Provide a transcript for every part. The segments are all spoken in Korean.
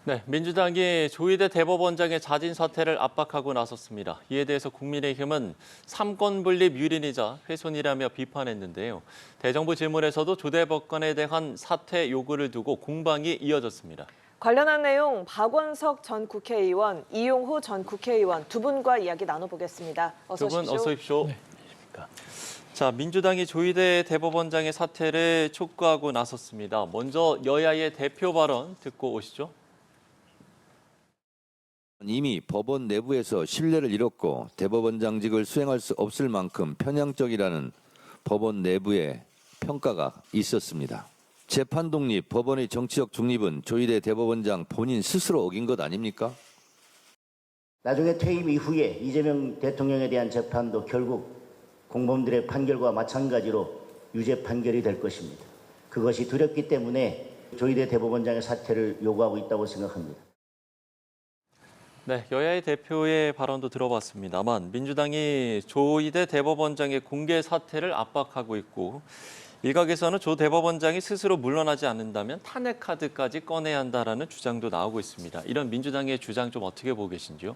네, 민주당이 조희대 대법원장의 자진 사퇴를 압박하고 나섰습니다. 이에 대해서 국민의힘은 삼권 분립 유린이자 훼손이라며 비판했는데요. 대정부 질문에서도 조 대법관에 대한 사퇴 요구를 두고 공방이 이어졌습니다. 관련한 내용 박원석 전 국회의원, 이용호 전 국회의원 두 분과 이야기 나눠보겠습니다. 어서 오십시오. 두 분 어서 오십시오. 네. 자, 민주당이 조희대 대법원장의 사퇴를 촉구하고 나섰습니다. 먼저 여야의 대표 발언 듣고 오시죠. 이미 법원 내부에서 신뢰를 잃었고 대법원장직을 수행할 수 없을 만큼 편향적이라는 법원 내부의 평가가 있었습니다. 재판 독립, 법원의 정치적 중립은 조희대 대법원장 본인 스스로 어긴 것 아닙니까? 나중에 퇴임 이후에 이재명 대통령에 대한 재판도 결국 공범들의 판결과 마찬가지로 유죄 판결이 될 것입니다. 그것이 두렵기 때문에 조희대 대법원장의 사퇴를 요구하고 있다고 생각합니다. 네, 여야의 대표의 발언도 들어봤습니다만 민주당이 조희대 대법원장의 공개 사퇴를 압박하고 있고 일각에서는 조 대법원장이 스스로 물러나지 않는다면 탄핵 카드까지 꺼내야 한다라는 주장도 나오고 있습니다. 이런 민주당의 주장 좀 어떻게 보고 계신지요?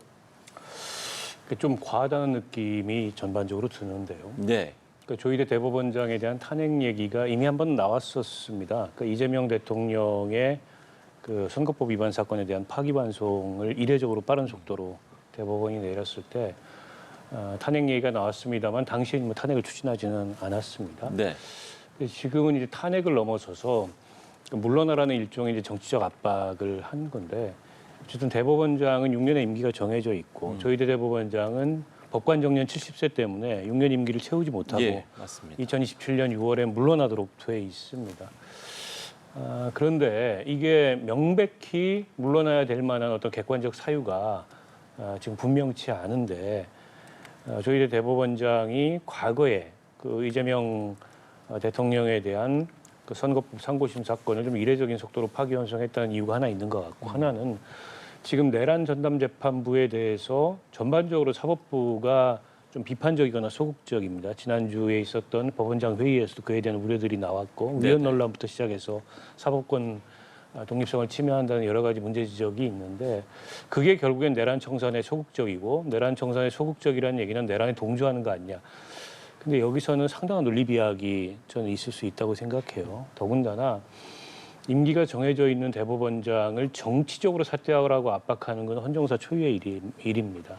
좀 과하다는 느낌이 전반적으로 드는데요. 네. 그러니까 조희대 대법원장에 대한 탄핵 얘기가 이미 한번 나왔었습니다. 그러니까 이재명 대통령의 그 선거법 위반 사건에 대한 파기환송을 이례적으로 빠른 속도로 대법원이 내렸을 때 탄핵 얘기가 나왔습니다만 당시에는 뭐 탄핵을 추진하지는 않았습니다. 네. 지금은 이제 탄핵을 넘어서서 물러나라는 일종의 이제 정치적 압박을 한 건데 어쨌든 대법원장은 6년의 임기가 정해져 있고 조희대 대법원장은 법관 정년 70세 때문에 6년 임기를 채우지 못하고 예, 맞습니다. 2027년 6월에 물러나도록 돼 있습니다. 그런데 이게 명백히 물러나야 될 만한 어떤 객관적 사유가 지금 분명치 않은데 조희대 대법원장이 과거에 그 이재명 대통령에 대한 그 선거법 상고심 사건을 좀 이례적인 속도로 파기환송했다는 이유가 하나 있는 것 같고 하나는 지금 내란 전담재판부에 대해서 전반적으로 사법부가 좀 비판적이거나 소극적입니다. 지난주에 있었던 법원장 회의에서도 그에 대한 우려들이 나왔고 위헌 논란부터 시작해서 사법권 독립성을 침해한다는 여러 가지 문제 지적이 있는데 그게 결국엔 내란 청산에 소극적이고 내란 청산에 소극적이라는 얘기는 내란에 동조하는 거 아니냐. 근데 여기서는 상당한 논리 비약이 저는 있을 수 있다고 생각해요. 더군다나 임기가 정해져 있는 대법원장을 정치적으로 사퇴하라고 압박하는 건 헌정사 초유의 일입니다.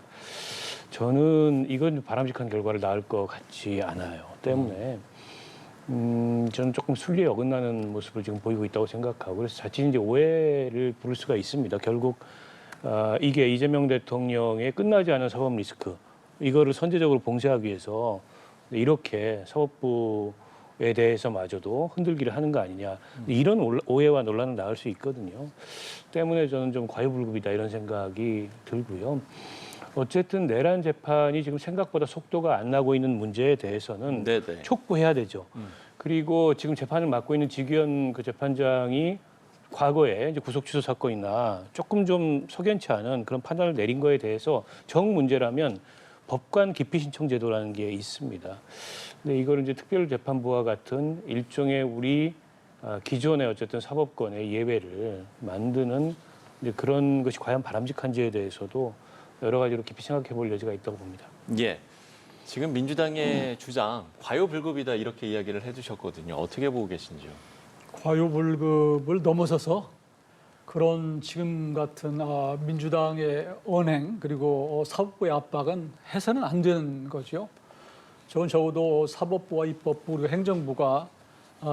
저는 이건 바람직한 결과를 낳을 것 같지 않아요. 때문에 저는 조금 순리에 어긋나는 모습을 지금 보이고 있다고 생각하고 그래서 자칫 이제 오해를 부를 수가 있습니다. 결국 이게 이재명 대통령의 끝나지 않은 사법 리스크 이거를 선제적으로 봉쇄하기 위해서 이렇게 사법부에 대해서마저도 흔들기를 하는 거 아니냐 이런 오해와 논란은 나올 수 있거든요. 때문에 저는 좀 과유불급이다 이런 생각이 들고요. 어쨌든 내란 재판이 지금 생각보다 속도가 안 나고 있는 문제에 대해서는 촉구해야 되죠. 그리고 지금 재판을 맡고 있는 지기현 그 재판장이 과거에 이제 구속 취소 사건이나 조금 좀 석연치 않은 그런 판단을 내린 거에 대해서 정 문제라면 법관 기피 신청 제도라는 게 있습니다. 근데 이거를 이제 특별재판부와 같은 일종의 우리 기존의 어쨌든 사법권의 예외를 만드는 이제 그런 것이 과연 바람직한지에 대해서도 여러 가지로 깊이 생각해 볼 여지가 있다고 봅니다. 예. 지금 민주당의 주장 과유불급이다 이렇게 이야기를 해주셨거든요. 어떻게 보고 계신지요? 과유불급을 넘어서서 그런 지금 같은 민주당의 언행 그리고 사법부의 압박은 해서는 안 되는 거죠. 저는 적어도 사법부와 입법부 그리고 행정부가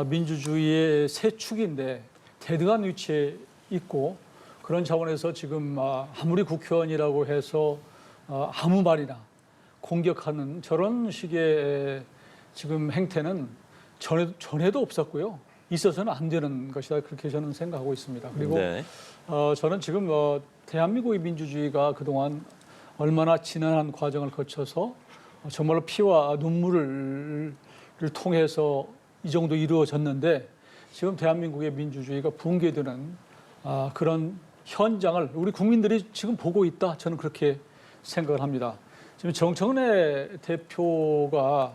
민주주의의 세 축인데 대등한 위치에 있고 그런 차원에서 지금 아무리 국회의원이라고 해서 아무 말이나 공격하는 저런 식의 지금 행태는 전에도 없었고요. 있어서는 안 되는 것이다. 그렇게 저는 생각하고 있습니다. 그리고 저는 지금 대한민국의 민주주의가 그동안 얼마나 지난한 과정을 거쳐서 정말로 피와 눈물을 통해서 이 정도 이루어졌는데 지금 대한민국의 민주주의가 붕괴되는 그런 현장을 우리 국민들이 지금 보고 있다. 저는 그렇게 생각을 합니다. 지금 정청래 대표가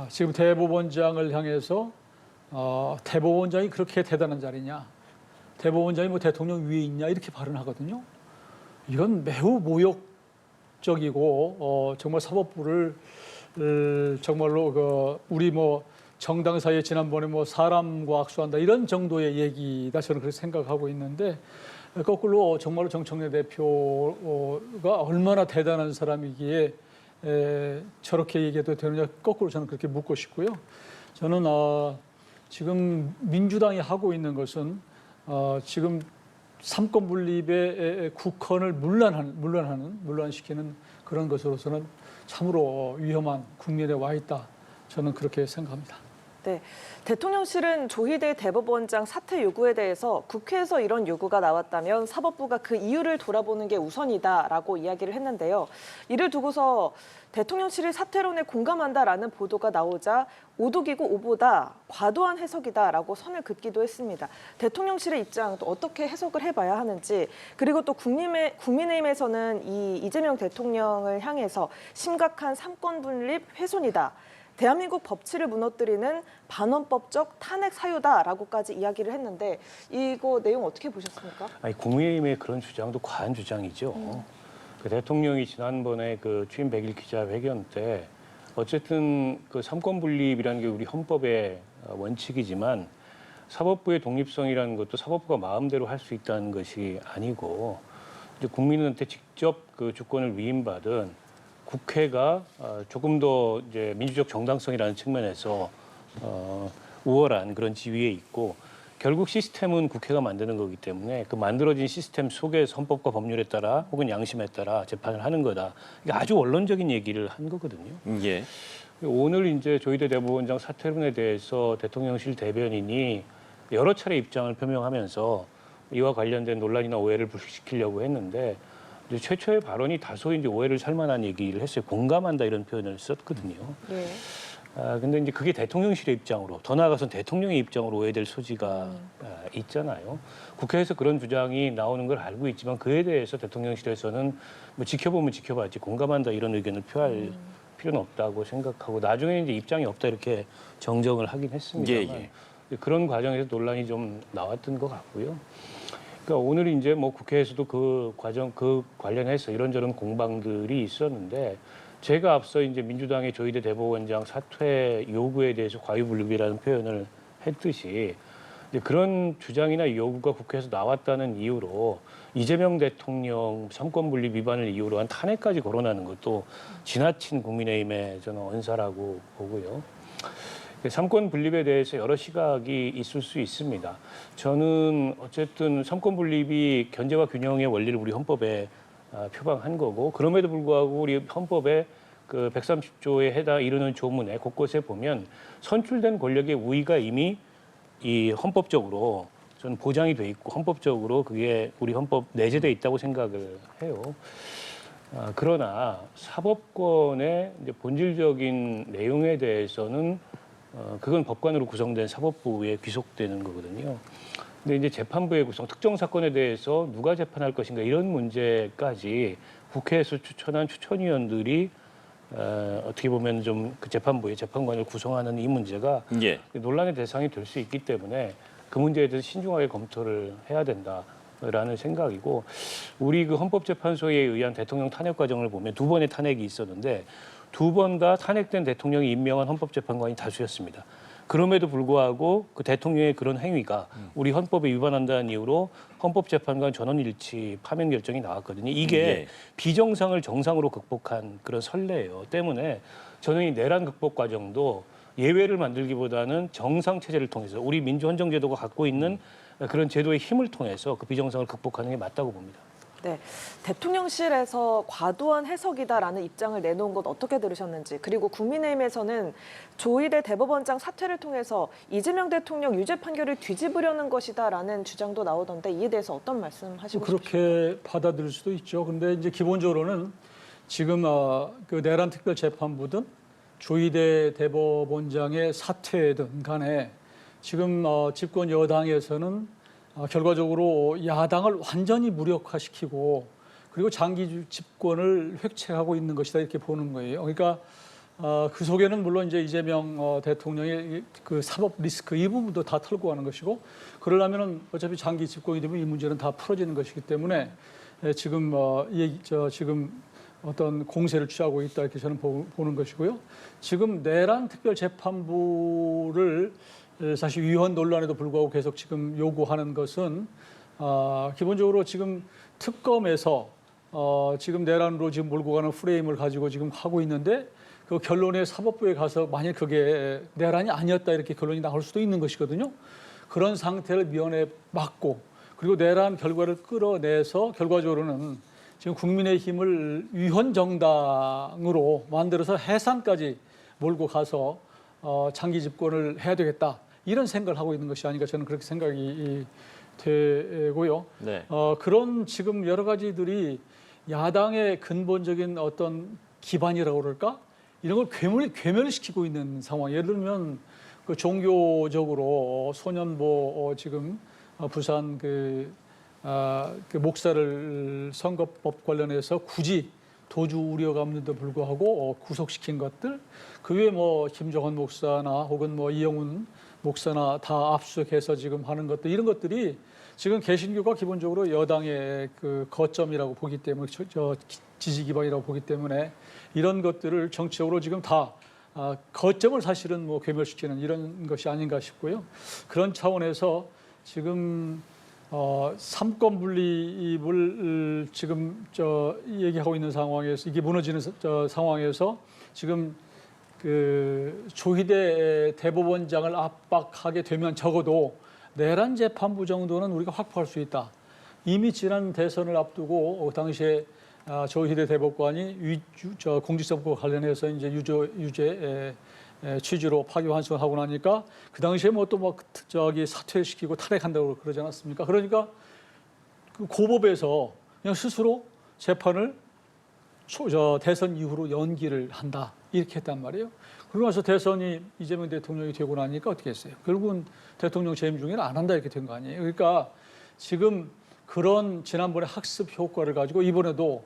지금 대법원장을 향해서 대법원장이 그렇게 대단한 자리냐. 대법원장이 뭐 대통령 위에 있냐 이렇게 발언하거든요. 이건 매우 모욕적이고 정말 사법부를 정말로 우리 뭐 정당 사이에 지난번에 뭐 사람과 악수한다 이런 정도의 얘기다 저는 그렇게 생각하고 있는데 거꾸로 정말로 정청래 대표가 얼마나 대단한 사람이기에 저렇게 얘기해도 되느냐 거꾸로 저는 그렇게 묻고 싶고요. 저는 지금 민주당이 하고 있는 것은 지금 삼권 분립의 국헌을 문란시키는 그런 것으로서는 참으로 위험한 국면에 와 있다. 저는 그렇게 생각합니다. 네, 대통령실은 조희대 대법원장 사퇴 요구에 대해서 국회에서 이런 요구가 나왔다면 사법부가 그 이유를 돌아보는 게 우선이다라고 이야기를 했는데요. 이를 두고서 대통령실이 사퇴론에 공감한다라는 보도가 나오자 오독이고 오보다 과도한 해석이다라고 선을 긋기도 했습니다. 대통령실의 입장 또 어떻게 해석을 해봐야 하는지 그리고 또 국민의힘에서는 이 이재명 대통령을 향해서 심각한 삼권 분립 훼손이다. 대한민국 법치를 무너뜨리는 반헌법적 탄핵 사유다라고까지 이야기를 했는데 이거 내용 어떻게 보셨습니까? 아니, 국민의힘의 그런 주장도 과한 주장이죠. 그 대통령이 지난번에 그 취임 100일 기자회견 때 어쨌든 그 삼권 분립이라는 게 우리 헌법의 원칙이지만 사법부의 독립성이라는 것도 사법부가 마음대로 할 수 있다는 것이 아니고 이제 국민한테 직접 그 주권을 위임받은 국회가 조금 더 이제 민주적 정당성이라는 측면에서 우월한 그런 지위에 있고 결국 시스템은 국회가 만드는 거기 때문에 그 만들어진 시스템 속에서 헌법과 법률에 따라 혹은 양심에 따라 재판을 하는 거다. 이게 아주 원론적인 얘기를 한 거거든요. 예. 오늘 이제 조희대 대법원장 사퇴론에 대해서 대통령실 대변인이 여러 차례 입장을 표명하면서 이와 관련된 논란이나 오해를 불식시키려고 했는데 이제 최초의 발언이 다소 이제 오해를 살 만한 얘기를 했어요. 공감한다 이런 표현을 썼거든요. 네. 근데 이제 그게 대통령실의 입장으로 더 나아가서는 대통령의 입장으로 오해될 소지가 있잖아요. 국회에서 그런 주장이 나오는 걸 알고 있지만 그에 대해서 대통령실에서는 뭐 지켜보면 지켜봤지 공감한다 이런 의견을 표할 필요는 없다고 생각하고 나중에 이제 입장이 없다 이렇게 정정을 하긴 했습니다만 그런 과정에서 논란이 좀 나왔던 것 같고요. 그러니까 오늘 이제 뭐 국회에서도 그 관련해서 이런저런 공방들이 있었는데 제가 앞서 이제 민주당의 조희대 대법원장 사퇴 요구에 대해서 과유불급이라는 표현을 했듯이 이제 그런 주장이나 요구가 국회에서 나왔다는 이유로 이재명 대통령 삼권 분립 위반을 이유로 한 탄핵까지 거론하는 것도 지나친 국민의힘의 저는 언사라고 보고요. 삼권 분립에 대해서 여러 시각이 있을 수 있습니다. 저는 어쨌든 삼권 분립이 견제와 균형의 원리를 우리 헌법에 표방한 거고 그럼에도 불구하고 우리 헌법의 그 130조에 이르는 조문에 곳곳에 보면 선출된 권력의 우위가 이미 이 헌법적으로 저는 보장이 돼 있고 헌법적으로 그게 우리 헌법 내재돼 있다고 생각을 해요. 그러나 사법권의 이제 본질적인 내용에 대해서는 그건 법관으로 구성된 사법부에 귀속되는 거거든요. 근데 이제 재판부의 구성, 특정 사건에 대해서 누가 재판할 것인가 이런 문제까지 국회에서 추천한 추천위원들이 어떻게 보면 좀 그 재판부의 재판관을 구성하는 이 문제가 논란의 대상이 될 수 있기 때문에 그 문제에 대해서 신중하게 검토를 해야 된다라는 생각이고 우리 그 헌법재판소에 의한 대통령 탄핵 과정을 보면 두 번의 탄핵이 있었는데 두 번 다 탄핵된 대통령이 임명한 헌법재판관이 다수였습니다. 그럼에도 불구하고 그 대통령의 그런 행위가 우리 헌법에 위반한다는 이유로 헌법재판관 전원일치 파면 결정이 나왔거든요. 이게 비정상을 정상으로 극복한 그런 선례예요. 때문에 저는 이 내란 극복 과정도 예외를 만들기보다는 정상 체제를 통해서 우리 민주헌정제도가 갖고 있는 그런 제도의 힘을 통해서 그 비정상을 극복하는 게 맞다고 봅니다. 네, 대통령실에서 과도한 해석이다라는 입장을 내놓은 것 어떻게 들으셨는지 그리고 국민의힘에서는 조희대 대법원장 사퇴를 통해서 이재명 대통령 유죄 판결을 뒤집으려는 것이다라는 주장도 나오던데 이에 대해서 어떤 말씀하시고 싶으십니까? 그렇게 받아들일 수도 있죠. 근데 이제 기본적으로는 지금 그 내란 특별재판부든 조희대 대법원장의 사퇴든 간에 지금 집권 여당에서는 결과적으로 야당을 완전히 무력화시키고 그리고 장기 집권을 획책하고 있는 것이다 이렇게 보는 거예요. 그러니까 그 속에는 물론 이제 이재명 대통령의 그 사법 리스크 이 부분도 다 털고 가는 것이고 그러려면은 어차피 장기 집권이 되면 이 문제는 다 풀어지는 것이기 때문에 지금 지금 어떤 공세를 취하고 있다 이렇게 저는 보는 것이고요. 지금 내란 특별재판부를 사실 위헌 논란에도 불구하고 계속 지금 요구하는 것은 기본적으로 지금 특검에서 지금 내란으로 지금 몰고 가는 프레임을 가지고 지금 하고 있는데 그 결론에 사법부에 가서 만약 그게 내란이 아니었다 이렇게 결론이 나올 수도 있는 것이거든요. 그런 상태를 미연에 막고 그리고 내란 결과를 끌어내서 결과적으로는 지금 국민의힘을 위헌 정당으로 만들어서 해산까지 몰고 가서 장기 집권을 해야 되겠다 이런 생각을 하고 있는 것이 아닌가 저는 그렇게 생각이 되고요. 네. 그런 지금 여러 가지들이 야당의 근본적인 어떤 기반이라고 그럴까? 이런 걸 괴멸시키고 있는 상황. 예를 들면 그 종교적으로 소년보 지금 부산 그 목사를 선거법 관련해서 굳이 도주 우려가 없는데도 불구하고 구속시킨 것들 그 외에 뭐 김정은 목사나 혹은 뭐 이영훈 목사나 다 압수해서 지금 하는 것들 이런 것들이 지금 개신교가 기본적으로 여당의 그 거점이라고 보기 때문에 지지 기반이라고 보기 때문에 이런 것들을 정치적으로 지금 다 거점을 사실은 뭐 괴멸시키는 이런 것이 아닌가 싶고요. 그런 차원에서 지금 삼권 분립을 지금 얘기하고 있는 상황에서 이게 무너지는 상황에서 지금 그 조희대 대법원장을 압박하게 되면 적어도 내란 재판부 정도는 우리가 확보할 수 있다. 이미 지난 대선을 앞두고 당시에 조희대 대법관이 공직선거 관련해서 이제 유죄 취지로 파기환송을 하고 나니까 그 당시에 뭐 또 막 사퇴시키고 탄핵한다고 그러지 않았습니까? 그러니까 그 고법에서 그냥 스스로 재판을 대선 이후로 연기를 한다 이렇게 했단 말이에요. 그러고 나서 대선이 이재명 대통령이 되고 나니까 어떻게 했어요? 결국은 대통령 재임 중에는 안 한다 이렇게 된 거 아니에요. 그러니까 지금 그런 지난번에 학습 효과를 가지고 이번에도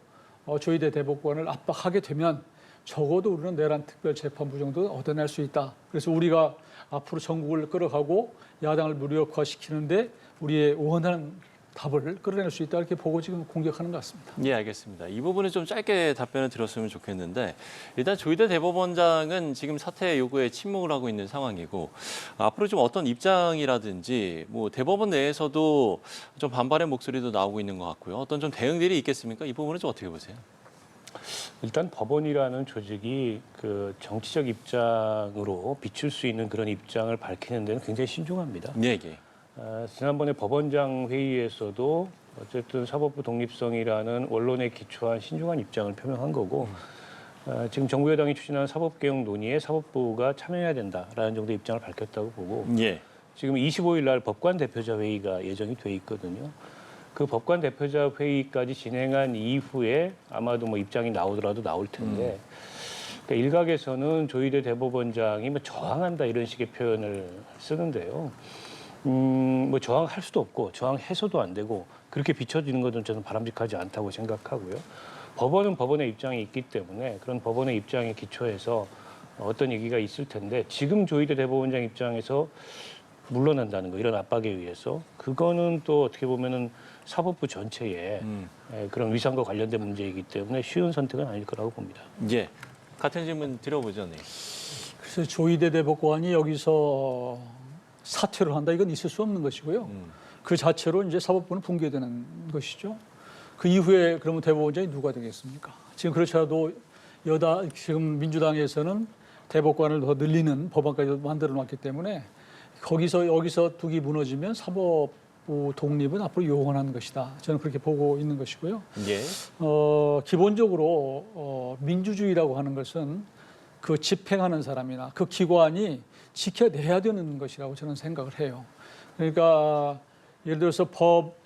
조희대 대법관을 압박하게 되면 적어도 우리는 내란 특별재판부 정도는 얻어낼 수 있다. 그래서 우리가 앞으로 전국을 끌어가고 야당을 무력화시키는데 우리의 원하는 답을 끌어낼 수 있다 이렇게 보고 지금 공격하는 것 같습니다. 예, 알겠습니다. 이 부분은 좀 짧게 답변을 들었으면 좋겠는데 일단 조희대 대법원장은 지금 사퇴 요구에 침묵을 하고 있는 상황이고 앞으로 좀 어떤 입장이라든지 뭐 대법원 내에서도 좀 반발의 목소리도 나오고 있는 것 같고요. 어떤 좀 대응들이 있겠습니까? 이 부분은 좀 어떻게 보세요? 일단 법원이라는 조직이 그 정치적 입장으로 비출 수 있는 그런 입장을 밝히는 데는 굉장히 신중합니다. 예, 예. 지난번에 법원장 회의에서도 어쨌든 사법부 독립성이라는 원론에 기초한 신중한 입장을 표명한 거고 지금 정부 여당이 추진하는 사법개혁 논의에 사법부가 참여해야 된다라는 정도의 입장을 밝혔다고 보고 예. 지금 25일 날 법관 대표자 회의가 예정이 돼 있거든요. 그 법관 대표자 회의까지 진행한 이후에 아마도 뭐 입장이 나오더라도 나올 텐데 그러니까 일각에서는 조희대 대법원장이 뭐 저항한다 이런 식의 표현을 쓰는데요. 뭐 저항할 수도 없고 저항해서도 안 되고 그렇게 비춰지는 것은 저는 바람직하지 않다고 생각하고요. 법원은 법원의 입장이 있기 때문에 그런 법원의 입장에 기초해서 어떤 얘기가 있을 텐데 지금 조희대 대법원장 입장에서 물러난다는 거 이런 압박에 의해서 그거는 또 어떻게 보면은 사법부 전체에 그런 위상과 관련된 문제이기 때문에 쉬운 선택은 아닐 거라고 봅니다. 예. 같은 질문 드려보죠, 네. 그래서 조희대 대법관이 여기서 사퇴를 한다 이건 있을 수 없는 것이고요. 그 자체로 이제 사법부는 붕괴되는 것이죠. 그 이후에 그러면 대법원장이 누가 되겠습니까? 지금 그렇더라도 지금 민주당에서는 대법관을 더 늘리는 법안까지 만들어 놨기 때문에 여기서 둑이 무너지면 사법부 독립은 앞으로 영원한 것이다. 저는 그렇게 보고 있는 것이고요. 예. 기본적으로 민주주의라고 하는 것은 그 집행하는 사람이나 그 기관이 지켜내야 되는 것이라고 저는 생각을 해요. 그러니까 예를 들어서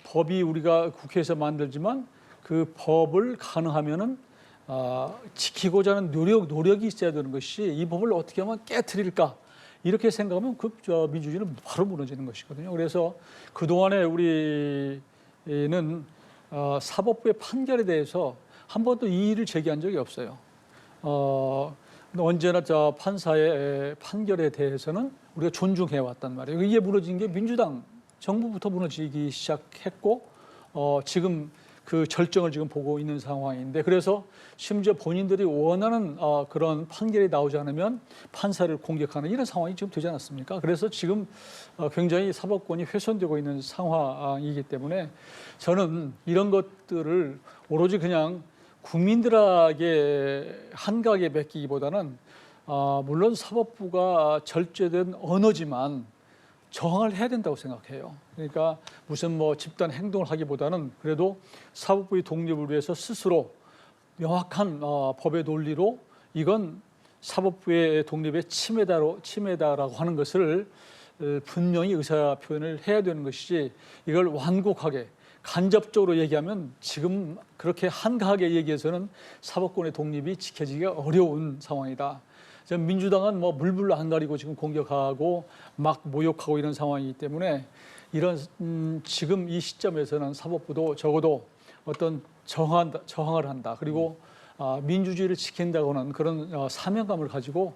법이 우리가 국회에서 만들지만 그 법을 가능하면은 지키고자 하는 노력이 있어야 되는 것이 이 법을 어떻게 하면 깨트릴까 이렇게 생각하면 그 민주주의는 바로 무너지는 것이거든요. 그래서 그 동안에 우리는 사법부의 판결에 대해서 한 번도 이의를 제기한 적이 없어요. 언제나 저 판사의 판결에 대해서는 우리가 존중해 왔단 말이에요. 이게 무너진 게 민주당 정부부터 무너지기 시작했고 지금 그 절정을 지금 보고 있는 상황인데, 그래서 심지어 본인들이 원하는 그런 판결이 나오지 않으면 판사를 공격하는 이런 상황이 지금 되지 않았습니까? 그래서 지금 굉장히 사법권이 훼손되고 있는 상황이기 때문에 저는 이런 것들을 오로지 그냥 국민들에게 한가하게 맡기기보다는 물론 사법부가 절제된 언어지만 저항을 해야 된다고 생각해요. 그러니까 무슨 뭐 집단 행동을 하기보다는 그래도 사법부의 독립을 위해서 스스로 명확한 법의 논리로 이건 사법부의 독립의 침해다라고 하는 것을 분명히 의사 표현을 해야 되는 것이지, 이걸 완곡하게 간접적으로 얘기하면 지금 그렇게 한가하게 얘기해서는 사법권의 독립이 지켜지기가 어려운 상황이다. 민주당은 뭐 물불 안 가리고 지금 공격하고 막 모욕하고 이런 상황이기 때문에 이런 지금 이 시점에서는 사법부도 적어도 어떤 저항을 한다. 그리고 민주주의를 지킨다고는 그런 사명감을 가지고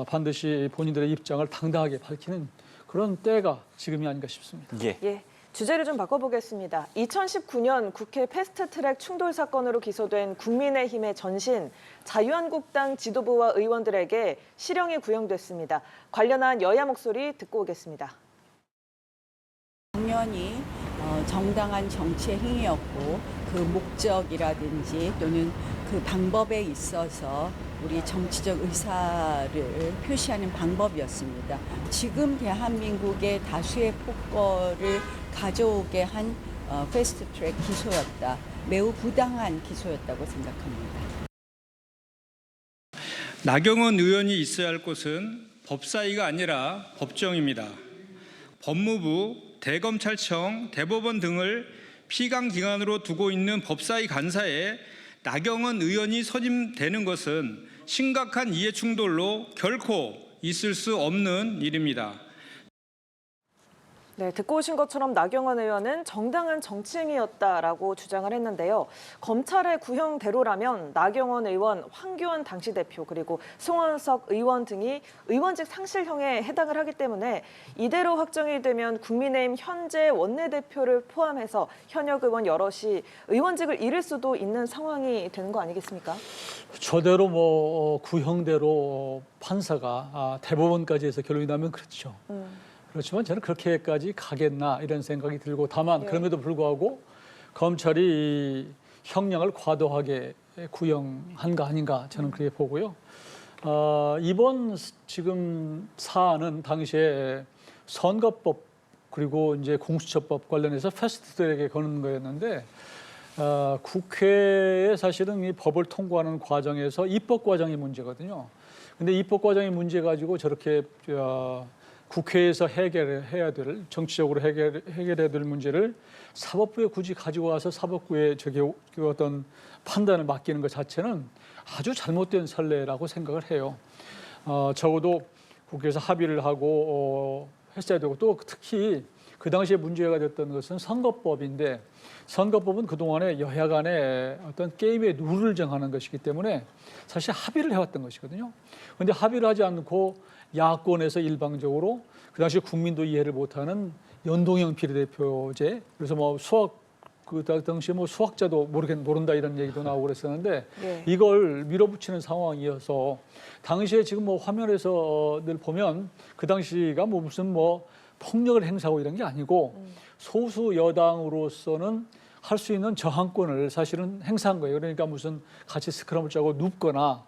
반드시 본인들의 입장을 당당하게 밝히는 그런 때가 지금이 아닌가 싶습니다. 예. 주제를 좀 바꿔보겠습니다. 2019년 국회 패스트트랙 충돌 사건으로 기소된 국민의힘의 전신 자유한국당 지도부와 의원들에게 실형이 구형됐습니다. 관련한 여야 목소리 듣고 오겠습니다. 당연히 정당한 정치의 행위였고 그 목적이라든지 또는 그 방법에 있어서 우리 정치적 의사를 표시하는 방법이었습니다. 지금 대한민국의 다수의 폭거를 가져오게 한 패스트트랙 기소였다. 매우 부당한 기소였다고 생각합니다. 나경원 의원이 있어야 할 곳은 법사위가 아니라 법정입니다. 법무부, 대검찰청, 대법원 등을 피감기관으로 두고 있는 법사위 간사에 나경원 의원이 선임되는 것은 심각한 이해충돌로 결코 있을 수 없는 일입니다. 네, 듣고 오신 것처럼 나경원 의원은 정당한 정치행위였다라고 주장을 했는데요. 검찰의 구형대로라면 나경원 의원, 황교안 당시대표 그리고 송원석 의원 등이 의원직 상실형에 해당을 하기 때문에 이대로 확정이 되면 국민의힘 현재 원내대표를 포함해서 현역 의원 여럿이 의원직을 잃을 수도 있는 상황이 되는 거 아니겠습니까? 저대로 뭐 구형대로 판사가 대법원까지 해서 결론이 나면 그렇죠. 그렇지만 저는 그렇게까지 가겠나 이런 생각이 들고, 다만 그럼에도 불구하고 검찰이 형량을 과도하게 구형한 거 아닌가 저는 그렇게 보고요. 이번 지금 사안은 당시에 선거법 그리고 이제 공수처법 관련해서 패스트트랙에 거는 거였는데 국회에 사실은 이 법을 통과하는 과정에서 입법 과정이 문제거든요. 근데 입법 과정이 문제 가지고 저렇게 국회에서 해결해야 될, 정치적으로 해결해야 될 문제를 사법부에 굳이 가지고 와서 사법부에 그 어떤 판단을 맡기는 것 자체는 아주 잘못된 선례라고 생각을 해요. 적어도 국회에서 합의를 하고 했어야 되고, 또 특히 그 당시에 문제가 됐던 것은 선거법인데, 선거법은 그동안에 여야 간에 어떤 게임의 룰을 정하는 것이기 때문에 사실 합의를 해왔던 것이거든요. 그런데 합의를 하지 않고 야권에서 일방적으로 그 당시 국민도 이해를 못하는 연동형 비례대표제, 그래서 뭐 그 당시에 뭐 수학자도 모른다 이런 얘기도 나오고 그랬었는데 이걸 밀어붙이는 상황이어서 당시에 지금 뭐 화면에서 늘 보면 그 당시가 뭐 무슨 뭐 폭력을 행사하고 이런 게 아니고 소수 여당으로서는 할 수 있는 저항권을 사실은 행사한 거예요. 그러니까 무슨 같이 스크럼을 짜고 눕거나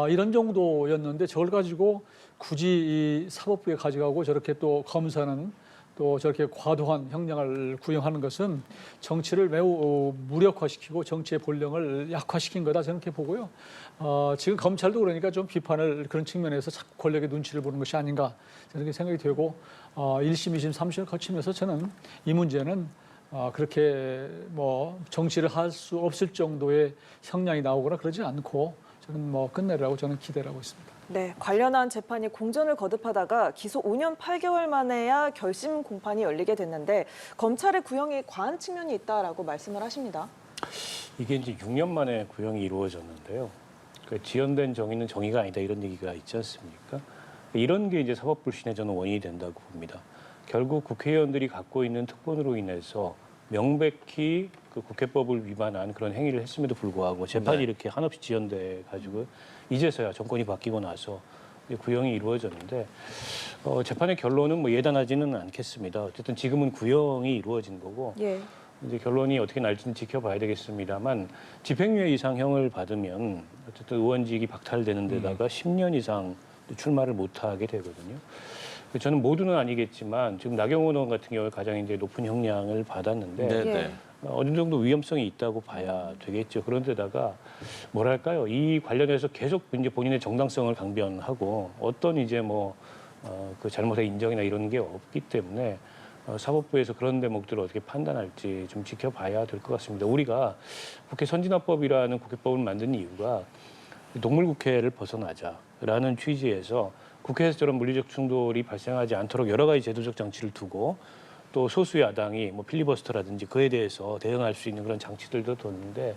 이런 정도였는데, 저걸 가지고 굳이 이 사법부에 가져가고 저렇게 또 검사는 또 저렇게 과도한 형량을 구형하는 것은 정치를 매우 무력화시키고 정치의 본령을 약화시킨 거다 저는 그렇게 보고요. 지금 검찰도 그러니까 좀 비판을 그런 측면에서 자꾸 권력의 눈치를 보는 것이 아닌가 저는 그렇게 생각이 되고, 1심, 2심, 3심을 거치면서 저는 이 문제는 그렇게 뭐 정치를 할 수 없을 정도의 형량이 나오거나 그러지 않고 저는 뭐 끝내라고 저는 기대를 하고 있습니다. 네, 관련한 재판이 공전을 거듭하다가 기소 5년 8개월 만에야 결심 공판이 열리게 됐는데 검찰의 구형이 과한 측면이 있다라고 말씀을 하십니다. 이게 이제 6년 만에 구형이 이루어졌는데요. 그러니까 지연된 정의는 정의가 아니다 이런 얘기가 있지 않습니까? 이런 게 이제 사법 불신의 저는 원인이 된다고 봅니다. 결국 국회의원들이 갖고 있는 특권으로 인해서 명백히 그 국회법을 위반한 그런 행위를 했음에도 불구하고 재판이 네. 이렇게 한없이 지연돼 가지고 이제서야 정권이 바뀌고 나서 이제 구형이 이루어졌는데 재판의 결론은 뭐 예단하지는 않겠습니다. 어쨌든 지금은 구형이 이루어진 거고 예. 이제 결론이 어떻게 날지는 지켜봐야 되겠습니다만 집행유예 이상형을 받으면 어쨌든 의원직이 박탈되는 데다가 10년 이상 출마를 못하게 되거든요. 저는 모두는 아니겠지만 지금 나경원 의원 같은 경우에 가장 이제 높은 형량을 받았는데 네, 예. 네. 어느 정도 위험성이 있다고 봐야 되겠죠. 그런데다가 뭐랄까요, 이 관련해서 계속 이제 본인의 정당성을 강변하고 어떤 이제 그 잘못의 인정이나 이런 게 없기 때문에 사법부에서 그런 대목들을 어떻게 판단할지 좀 지켜봐야 될 것 같습니다. 우리가 국회 선진화법이라는 국회법을 만든 이유가 동물국회를 벗어나자라는 취지에서 국회에서 저런 물리적 충돌이 발생하지 않도록 여러 가지 제도적 장치를 두고 또 소수 야당이 뭐 필리버스터라든지 그에 대해서 대응할 수 있는 그런 장치들도 뒀는데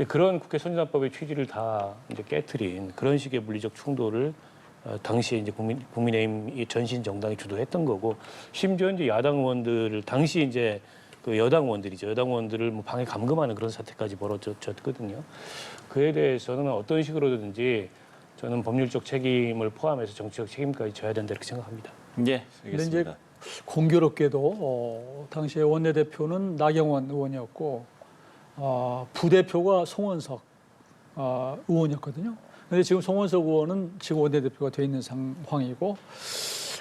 그런 국회 선진화법의 취지를 다 이제 깨트린 그런 식의 물리적 충돌을 당시에 이제 국민의힘 전신 정당이 주도했던 거고 심지어 이제 야당 의원들을 당시 이제 그 여당 의원들이죠. 여당 의원들을 뭐 방해 감금하는 그런 사태까지 벌어졌거든요. 그에 대해서는 어떤 식으로든지 저는 법률적 책임을 포함해서 정치적 책임까지 져야 된다 이렇게 생각합니다. 예, 근데 이제 알겠습니다. 공교롭게도 당시에 원내대표는 나경원 의원이었고 부대표가 송원석 의원이었거든요. 그런데 지금 송원석 의원은 지금 원내대표가 돼 있는 상황이고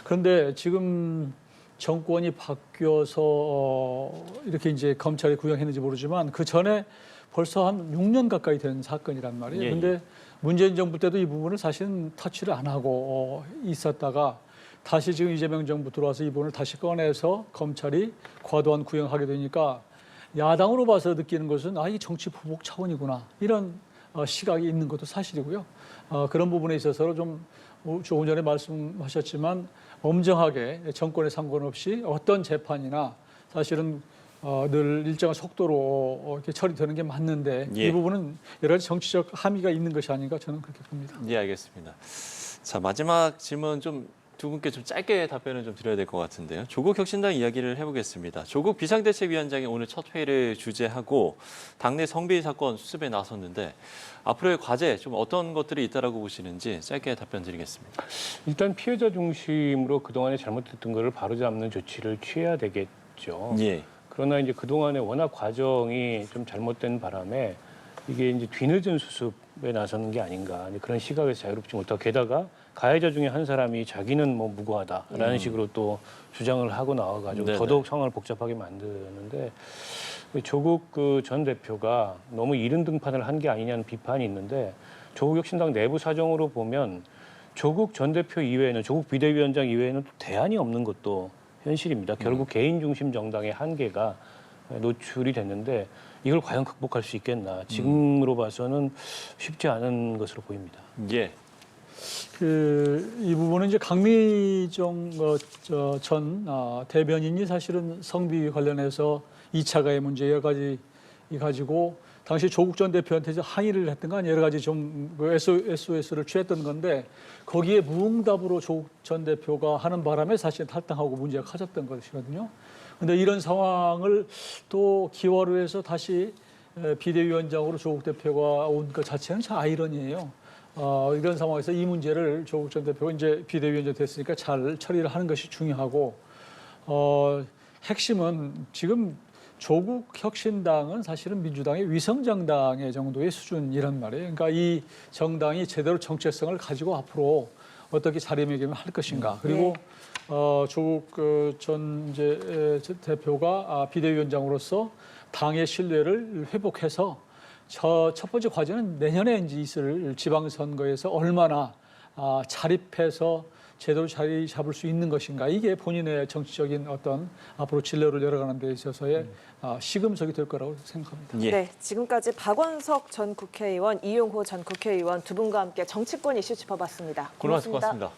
그런데 지금 정권이 바뀌어서 이렇게 이제 검찰이 구형했는지 모르지만 그 전에 벌써 한 6년 가까이 된 사건이란 말이에요. 예, 그런데 문재인 정부 때도 이 부분을 사실은 터치를 안 하고 있었다가 다시 지금 이재명 정부 들어와서 이 부분을 다시 꺼내서 검찰이 과도한 구형하게 되니까 야당으로 봐서 느끼는 것은 이 정치 보복 차원이구나 이런 시각이 있는 것도 사실이고요. 그런 부분에 있어서 좀 조금 전에 말씀하셨지만 엄정하게 정권에 상관없이 어떤 재판이나 사실은 늘 일정한 속도로 이렇게 처리되는 게 맞는데 예. 이 부분은 여러 가지 정치적 함의가 있는 것이 아닌가 저는 그렇게 봅니다. 예, 알겠습니다. 자, 마지막 질문 좀 두 분께 좀 짧게 답변을 좀 드려야 될 것 같은데요. 조국 혁신당 이야기를 해보겠습니다. 조국 비상대책위원장이 오늘 첫 회의를 주재하고 당내 성비 사건 수습에 나섰는데 앞으로의 과제 좀 어떤 것들이 있다라고 보시는지 짧게 답변 드리겠습니다. 일단 피해자 중심으로 그동안에 잘못됐던 것을 바로잡는 조치를 취해야 되겠죠. 예. 그러나 이제 그동안에 워낙 과정이 좀 잘못된 바람에 이게 이제 뒤늦은 수습에 나서는 게 아닌가 그런 시각에서 자유롭지 못하고 게다가 가해자 중에 한 사람이 자기는 뭐 무고하다라는 식으로 또 주장을 하고 나와가지고 네네. 더더욱 상황을 복잡하게 만드는데 조국 그 전 대표가 너무 이른 등판을 한 게 아니냐는 비판이 있는데 조국 혁신당 내부 사정으로 보면 조국 전 대표 이외에는 조국 비대위원장 이외에는 또 대안이 없는 것도 현실입니다. 결국 개인 중심 정당의 한계가 노출이 됐는데 이걸 과연 극복할 수 있겠나 지금으로 봐서는 쉽지 않은 것으로 보입니다. 예. 이 부분은 이제 강미정 전 대변인이 사실은 성비 관련해서 2차 가해 문제 여러 가지 가지고 당시 조국 전 대표한테 이제 항의를 했던 건 여러 가지 좀 SOS를 취했던 건데 거기에 무응답으로 조국 전 대표가 하는 바람에 사실 탈당하고 문제가 커졌던 것이거든요. 그런데 이런 상황을 또 기화로 해서 다시 비대위원장으로 조국 대표가 온 것 자체는 참 아이러니예요. 이런 상황에서 이 문제를 조국 전 대표가 이제 비대위원장 됐으니까 잘 처리를 하는 것이 중요하고 핵심은 지금 조국 혁신당은 사실은 민주당의 위성정당의 정도의 수준이란 말이에요. 그러니까 이 정당이 제대로 정체성을 가지고 앞으로 어떻게 자리매김을 할 것인가. 그리고 조국 전 이제 대표가 비대위원장으로서 당의 신뢰를 회복해서 첫 번째 과제는 내년에 이제 있을 지방선거에서 얼마나 자립해서 제대로 자리 잡을 수 있는 것인가. 이게 본인의 정치적인 어떤 앞으로 진로를 열어가는 데 있어서의 시금석이 될 거라고 생각합니다. 예. 네, 지금까지 박원석 전 국회의원, 이용호 전 국회의원 두 분과 함께 정치권 이슈 짚어봤습니다. 고맙습니다.